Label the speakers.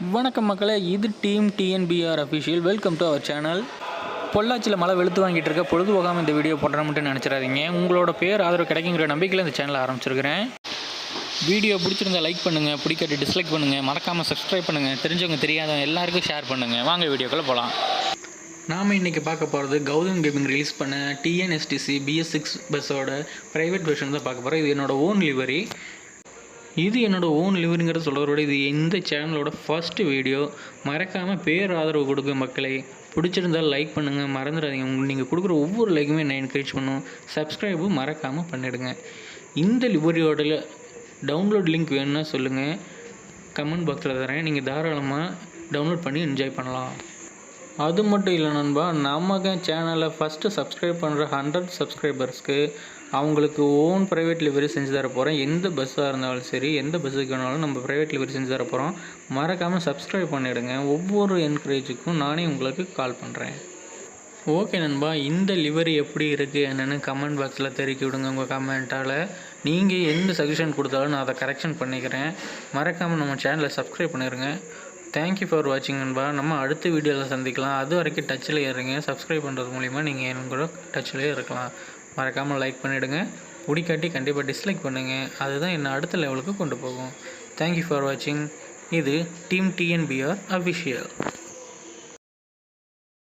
Speaker 1: வணக்கம் மக்களே, இது team TNPR official. Welcome to our channel. பொள்ளாச்சியில் மழை வெளுத்து வாங்கிட்டு இருக்க பொழுதுபோகாமல் இந்த வீடியோ போடுறோம்ட்டு நினச்சிடாதீங்க. உங்களோட பேர் ஆதரவு கிடைக்குங்கிற நம்பிக்கையில் இந்த சேனலை ஆரம்பிச்சிருக்கிறேன். வீடியோ பிடிச்சிருந்தா லைக் பண்ணுங்கள், பிடிக்காட்டி டிஸ்லைக் பண்ணுங்கள், மறக்காமல் சப்ஸ்கிரைப் பண்ணுங்கள், தெரிஞ்சவங்க தெரியாதவங்க எல்லாருக்கும் ஷேர் பண்ணுங்கள். வாங்க வீடியோக்குள்ளே போகலாம். நாம் இன்றைக்கி பார்க்க போகிறது கௌதம் கேமிங் ரிலீஸ் பண்ண டிஎன்எஸ்டிசி BS6 பஸ்ஸோட ப்ரைவேட் வெர்ஷன் தான் பார்க்க போகிறோம். இது என்னோடய ஓன் லிவரி. இது என்னோடய ஓன் லிவரிங்கிறத சொல்கிறதோட இது இந்த சேனலோட ஃபர்ஸ்ட் வீடியோ. மறக்காமல் பேர் ஆதரவு கொடுங்க மக்களை. பிடிச்சிருந்தால் லைக் பண்ணுங்கள், மறந்துடாதீங்க. நீங்கள் கொடுக்குற ஒவ்வொரு லைக்குமே நான் என்கரேஜ் பண்ணுவோம். சப்ஸ்கிரைபும் மறக்காமல் பண்ணிவிடுங்க. இந்த லிவரியோட டவுன்லோட் லிங்க் வேணும்னா சொல்லுங்கள், கமெண்ட் பாக்ஸில் தரேன். நீங்கள் தாராளமாக டவுன்லோட் பண்ணி என்ஜாய் பண்ணலாம். அது மட்டும் இல்லை நண்பா, நமக்கு சேனலை ஃபஸ்ட்டு சப்ஸ்கிரைப் பண்ணுற 100 சப்ஸ்கிரைபர்ஸ்க்கு அவங்களுக்கு ஓன் ப்ரைவேட் லிவரி செஞ்சு தர போகிறோம். எந்த பஸ்ஸாக இருந்தாலும் சரி, எந்த பஸ்ஸுக்கு வேணாலும் நம்ம ப்ரைவேட் லிவரி செஞ்சு தர போகிறோம். மறக்காமல் சப்ஸ்கிரைப் பண்ணிவிடுங்க. ஒவ்வொரு என்கரேஜுக்கும் நானே உங்களுக்கு கால் பண்ணுறேன். ஓகே நண்பா, இந்த லிவரி எப்படி இருக்குது என்னென்னு கமெண்ட் பாக்ஸில் தெரிவிக்க விடுங்க. உங்கள் கமெண்ட்டால் நீங்கள் எந்த சஜஷன் கொடுத்தாலும் நான் அதை கரெக்ஷன் பண்ணிக்கிறேன். மறக்காமல் நம்ம சேனலை சப்ஸ்கிரைப் பண்ணிடுங்க. தேங்க்யூ ஃபார் வாட்சிங் நண்பா. நம்ம அடுத்த வீடியோவில் சந்திக்கலாம். அது வரைக்கும் டச்சில் இருங்க. சப்ஸ்கிரைப் பண்ணுறது மூலிமா நீங்கள் என் கூட டச்சிலே இருக்கலாம். மறக்காமல் லைக் பண்ணிவிடுங்க. பிடிக்காட்டி கண்டிப்பாக டிஸ்லைக் பண்ணுங்கள். அதுதான் என்னை அடுத்த லெவலுக்கு கொண்டு போகும். தேங்க்யூ ஃபார் வாட்சிங். இது டீம் டிஎன்பிஆர் அஃபிஷியல்.